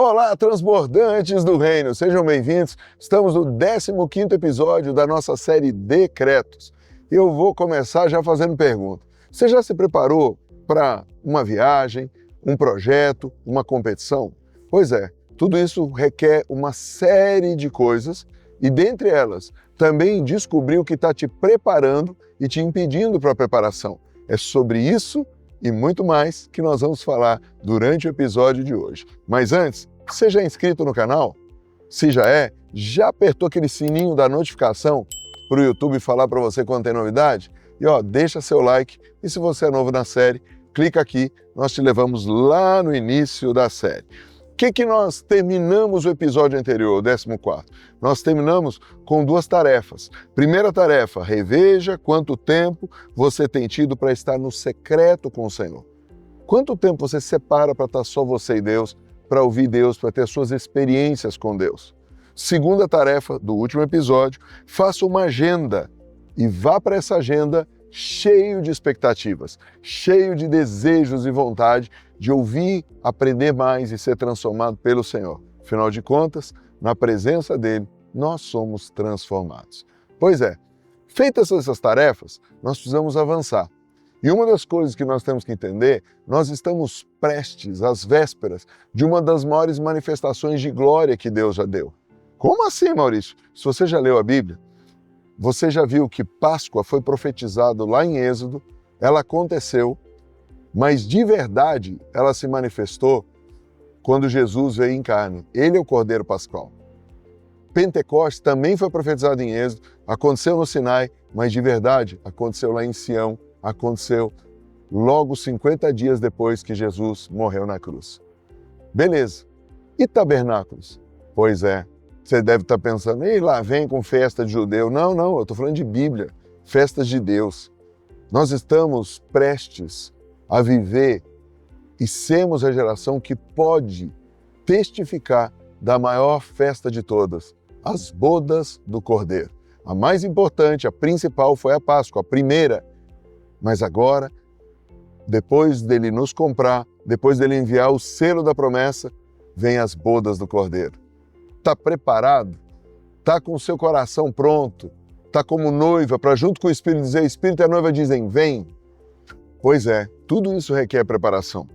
Olá, transbordantes do reino, sejam bem-vindos. Estamos no 15º episódio da nossa série Decretos. Eu vou começar já fazendo pergunta. Você já se preparou para uma viagem, um projeto, uma competição? Pois é, tudo isso requer uma série de coisas e, dentre elas, também descobrir o que está te preparando e te impedindo para a preparação. É sobre isso e muito mais que nós vamos falar durante o episódio de hoje. Mas antes, você já é inscrito no canal? Se já é, já apertou aquele sininho da notificação para o YouTube falar para você quando tem novidade? E deixa seu like e se você é novo na série, clica aqui, nós te levamos lá no início da série. O que nós terminamos o episódio anterior, o 14º? Nós terminamos com duas tarefas. Primeira tarefa, reveja quanto tempo você tem tido para estar no secreto com o Senhor. Quanto tempo você separa para estar só você e Deus, para ouvir Deus, para ter suas experiências com Deus? Segunda tarefa do último episódio, faça uma agenda e vá para essa agenda cheio de expectativas, cheio de desejos e vontade de ouvir, aprender mais e ser transformado pelo Senhor. Afinal de contas, na presença dele, nós somos transformados. Pois é, feitas essas tarefas, nós precisamos avançar. E uma das coisas que nós temos que entender, nós estamos prestes às vésperas de uma das maiores manifestações de glória que Deus já deu. Como assim, Maurício? Se você já leu a Bíblia, você já viu que Páscoa foi profetizado lá em Êxodo, ela aconteceu, mas de verdade ela se manifestou quando Jesus veio em carne. Ele é o Cordeiro Pascal. Pentecostes também foi profetizado em Êxodo, aconteceu no Sinai, mas de verdade aconteceu lá em Sião, aconteceu logo 50 dias depois que Jesus morreu na cruz. Beleza. E tabernáculos? Pois é, você deve estar pensando, ei, lá vem com festa de judeu. Não, eu estou falando de Bíblia, festas de Deus. Nós estamos prestes a viver e sermos a geração que pode testificar da maior festa de todas, as bodas do Cordeiro. A mais importante, a principal foi a Páscoa, a primeira. Mas agora, depois dele nos comprar, depois dele enviar o selo da promessa, vem as bodas do Cordeiro. Está preparado? Está com o seu coração pronto? Está como noiva para junto com o Espírito dizer, Espírito e a noiva dizem, vem? Pois é, tudo isso requer preparação.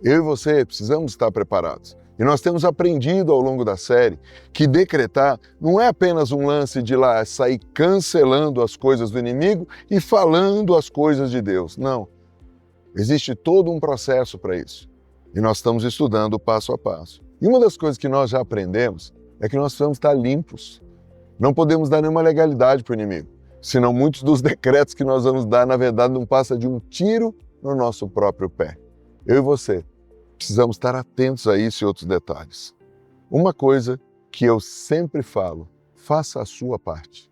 Eu e você precisamos estar preparados. E nós temos aprendido ao longo da série que decretar não é apenas um lance de lá sair cancelando as coisas do inimigo e falando as coisas de Deus. Não. Existe todo um processo para isso. E nós estamos estudando passo a passo. E uma das coisas que nós já aprendemos é que nós precisamos estar limpos. Não podemos dar nenhuma legalidade para o inimigo. Senão muitos dos decretos que nós vamos dar, na verdade, não passa de um tiro no nosso próprio pé. Eu e você precisamos estar atentos a isso e outros detalhes. Uma coisa que eu sempre falo, faça a sua parte.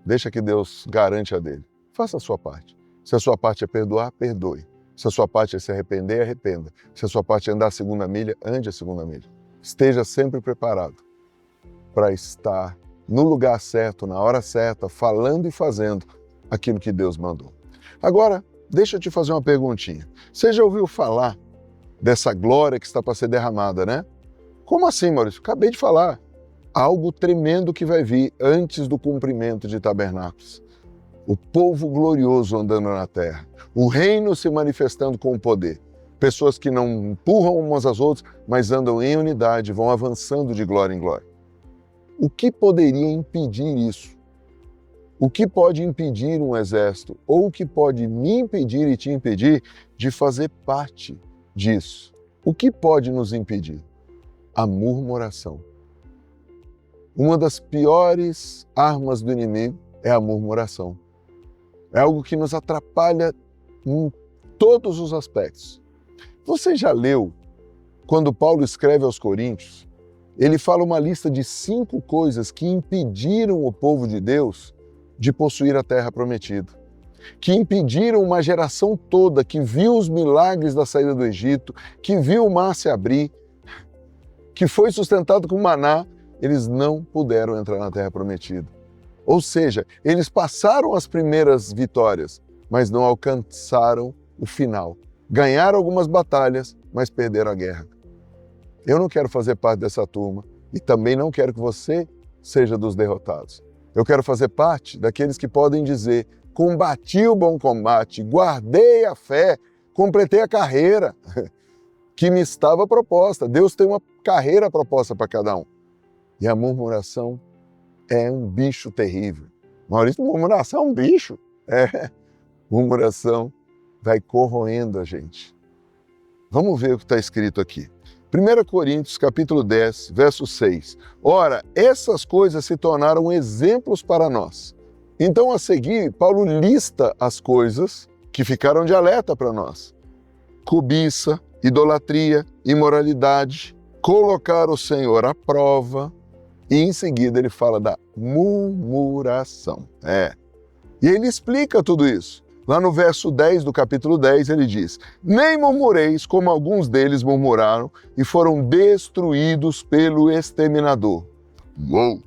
Deixa que Deus garante a dele. Faça a sua parte. Se a sua parte é perdoar, perdoe. Se a sua parte é se arrepender, arrependa. Se a sua parte é andar a segunda milha, ande a segunda milha. Esteja sempre preparado para estar no lugar certo, na hora certa, falando e fazendo aquilo que Deus mandou. Agora, deixa eu te fazer uma perguntinha. Você já ouviu falar dessa glória que está para ser derramada, né? Como assim, Maurício? Acabei de falar. Algo tremendo que vai vir antes do cumprimento de tabernáculos. O povo glorioso andando na terra. O reino se manifestando com o poder. Pessoas que não empurram umas às outras, mas andam em unidade, vão avançando de glória em glória. O que poderia impedir isso? O que pode impedir um exército? Ou o que pode me impedir e te impedir de fazer parte disso? O que pode nos impedir? A murmuração. Uma das piores armas do inimigo é a murmuração. É algo que nos atrapalha em todos os aspectos. Você já leu, quando Paulo escreve aos Coríntios, ele fala uma lista de 5 coisas que impediram o povo de Deus de possuir a terra prometida, que impediram uma geração toda que viu os milagres da saída do Egito, que viu o mar se abrir, que foi sustentado com maná, eles não puderam entrar na terra prometida. Ou seja, eles passaram as primeiras vitórias, mas não alcançaram o final. Ganharam algumas batalhas, mas perderam a guerra. Eu não quero fazer parte dessa turma e também não quero que você seja dos derrotados. Eu quero fazer parte daqueles que podem dizer: combati o bom combate, guardei a fé, completei a carreira que me estava proposta. Deus tem uma carreira proposta para cada um. E a murmuração é um bicho terrível. Maurício, murmuração é um bicho. Murmuração vai corroendo a gente. Vamos ver o que está escrito aqui. 1 Coríntios, capítulo 10, verso 6. Ora, essas coisas se tornaram exemplos para nós. Então, a seguir, Paulo lista as coisas que ficaram de alerta para nós. Cobiça, idolatria, imoralidade, colocar o Senhor à prova, e em seguida ele fala da murmuração. E ele explica tudo isso. Lá no verso 10 do capítulo 10 ele diz: nem murmureis como alguns deles murmuraram e foram destruídos pelo exterminador. Uou!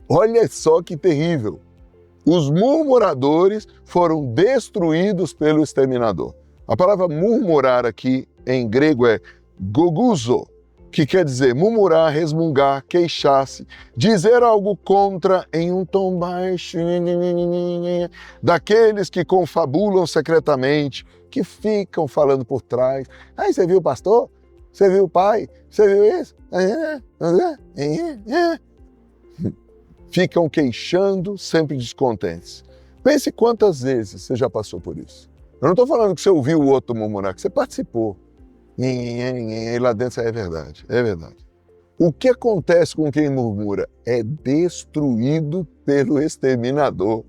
Olha só que terrível! Os murmuradores foram destruídos pelo exterminador. A palavra murmurar aqui em grego é goguzo, que quer dizer murmurar, resmungar, queixar-se, dizer algo contra em um tom baixo, daqueles que confabulam secretamente, que ficam falando por trás. Aí, você viu o pastor? Você viu o pai? Você viu isso? Ficam queixando, sempre descontentes. Pense quantas vezes você já passou por isso. Eu não estou falando que você ouviu o outro murmurar, que você participou. E lá dentro é verdade, é verdade. O que acontece com quem murmura? É destruído pelo exterminador.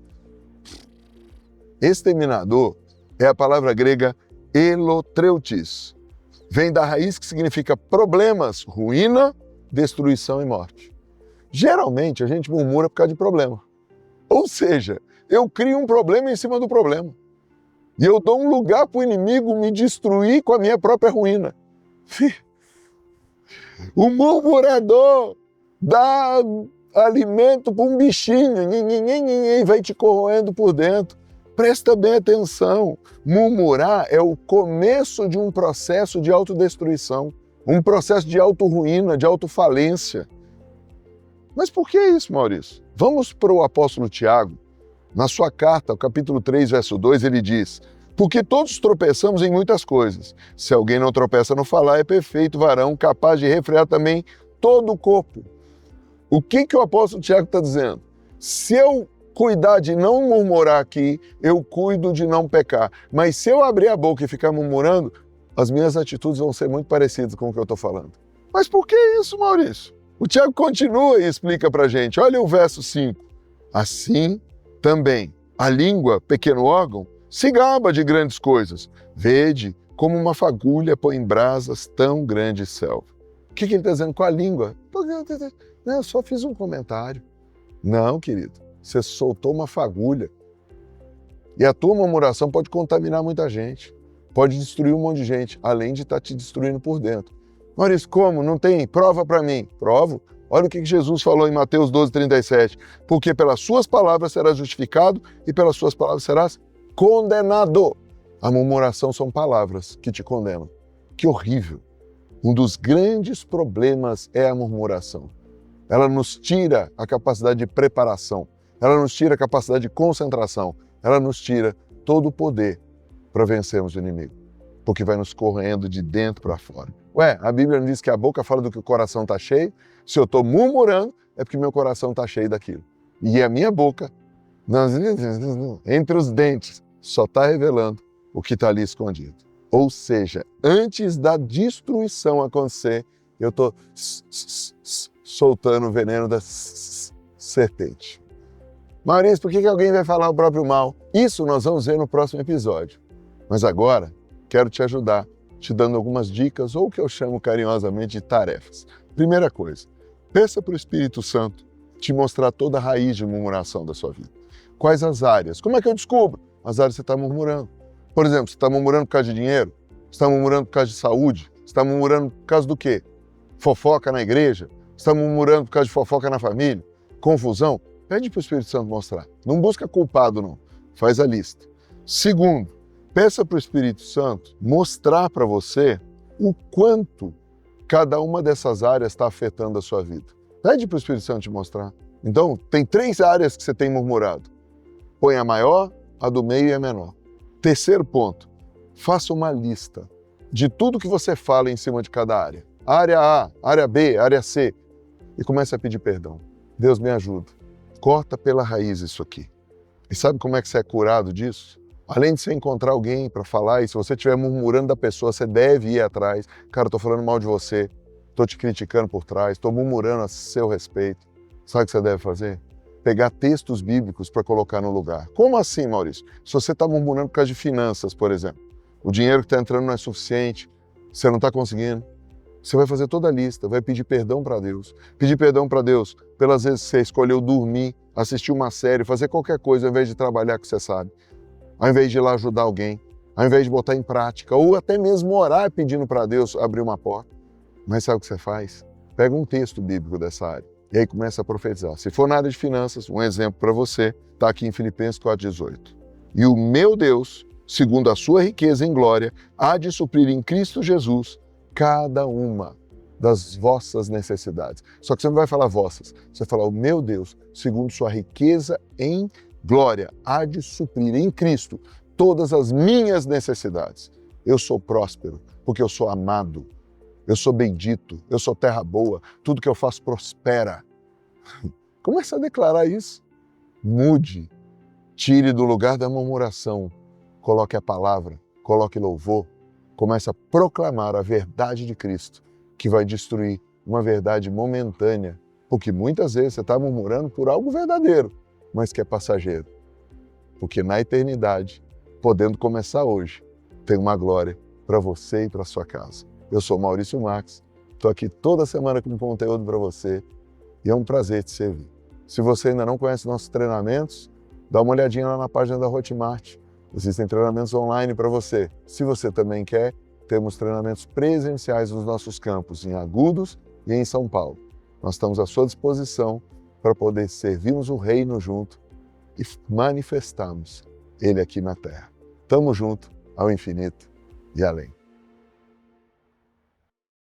Exterminador é a palavra grega elotreutis. Vem da raiz que significa problemas, ruína, destruição e morte. Geralmente a gente murmura por causa de problema. Ou seja, eu crio um problema em cima do problema. E eu dou um lugar para o inimigo me destruir com a minha própria ruína. O murmurador dá alimento para um bichinho e vai te corroendo por dentro. Presta bem atenção. Murmurar é o começo de um processo de autodestruição, um processo de autorruína, de autofalência. Mas por que isso, Maurício? Vamos para o apóstolo Tiago. Na sua carta, o capítulo 3, verso 2, ele diz: porque todos tropeçamos em muitas coisas. Se alguém não tropeça no falar, é perfeito varão, capaz de refrear também todo o corpo. O que o apóstolo Tiago está dizendo? Se eu cuidar de não murmurar aqui, eu cuido de não pecar. Mas se eu abrir a boca e ficar murmurando, as minhas atitudes vão ser muito parecidas com o que eu estou falando. Mas por que isso, Maurício? O Tiago continua e explica para a gente. Olha o verso 5. Assim também, a língua, pequeno órgão, se gaba de grandes coisas. Vede como uma fagulha põe em brasas tão grande selva. O que ele está dizendo com a língua? Não, eu só fiz um comentário. Não, querido, você soltou uma fagulha. E a tua murmuração pode contaminar muita gente. Pode destruir um monte de gente, além de estar te destruindo por dentro. Maurício, como? Não tem? Prova para mim. Provo. Olha o que Jesus falou em Mateus 12:37. Porque pelas suas palavras serás justificado e pelas suas palavras serás condenado. A murmuração são palavras que te condenam. Que horrível. Um dos grandes problemas é a murmuração. Ela nos tira a capacidade de preparação. Ela nos tira a capacidade de concentração. Ela nos tira todo o poder para vencermos o inimigo. Porque vai nos correndo de dentro para fora. A Bíblia não diz que a boca fala do que o coração está cheio. Se eu estou murmurando, é porque meu coração está cheio daquilo. E a minha boca, entre os dentes, só está revelando o que está ali escondido. Ou seja, antes da destruição acontecer, eu estou soltando o veneno da serpente. Maurício, por que alguém vai falar o próprio mal? Isso nós vamos ver no próximo episódio. Mas agora, quero te ajudar, te dando algumas dicas, ou o que eu chamo carinhosamente de tarefas. Primeira coisa, peça para o Espírito Santo te mostrar toda a raiz de murmuração da sua vida. Quais as áreas? Como é que eu descubro? As áreas que você está murmurando. Por exemplo, você está murmurando por causa de dinheiro? Você está murmurando por causa de saúde? Você está murmurando por causa do quê? Fofoca na igreja? Você está murmurando por causa de fofoca na família? Confusão? Pede para o Espírito Santo mostrar. Não busca culpado, não. Faz a lista. Segundo, peça para o Espírito Santo mostrar para você o quanto cada uma dessas áreas está afetando a sua vida. Pede para o Espírito Santo te mostrar. Então, tem 3 áreas que você tem murmurado. Põe a maior, a do meio e a menor. Terceiro ponto, faça uma lista de tudo que você fala em cima de cada área. Área A, área B, área C. E comece a pedir perdão. Deus me ajuda. Corta pela raiz isso aqui. E sabe como é que você é curado disso? Além de você encontrar alguém para falar, e se você estiver murmurando da pessoa, você deve ir atrás. Cara, estou falando mal de você, estou te criticando por trás, estou murmurando a seu respeito. Sabe o que você deve fazer? Pegar textos bíblicos para colocar no lugar. Como assim, Maurício? Se você está murmurando por causa de finanças, por exemplo, o dinheiro que está entrando não é suficiente, você não está conseguindo, você vai fazer toda a lista, vai pedir perdão para Deus. Pedir perdão para Deus pelas vezes que você escolheu dormir, assistir uma série, fazer qualquer coisa ao invés de trabalhar que você sabe. Ao invés de ir lá ajudar alguém, ao invés de botar em prática, ou até mesmo orar pedindo para Deus abrir uma porta. Mas sabe o que você faz? Pega um texto bíblico dessa área e aí começa a profetizar. Se for na área de finanças, um exemplo para você, está aqui em Filipenses 4,18. E o meu Deus, segundo a sua riqueza em glória, há de suprir em Cristo Jesus cada uma das vossas necessidades. Só que você não vai falar vossas, você vai falar o meu Deus, segundo sua riqueza em glória, há de suprir em Cristo todas as minhas necessidades. Eu sou próspero, porque eu sou amado, eu sou bendito, eu sou terra boa, tudo que eu faço prospera. Comece a declarar isso. Mude, tire do lugar da murmuração, coloque a palavra, coloque louvor, comece a proclamar a verdade de Cristo, que vai destruir uma verdade momentânea, porque muitas vezes você está murmurando por algo verdadeiro, mas que é passageiro. Porque na eternidade, podendo começar hoje, tem uma glória para você e para sua casa. Eu sou Maurício Marques, estou aqui toda semana com conteúdo para você e é um prazer te servir. Se você ainda não conhece nossos treinamentos, dá uma olhadinha lá na página da Hotmart. Existem treinamentos online para você. Se você também quer, temos treinamentos presenciais nos nossos campos em Agudos e em São Paulo. Nós estamos à sua disposição para poder servirmos o reino junto e manifestarmos ele aqui na terra. Tamo junto ao infinito e além.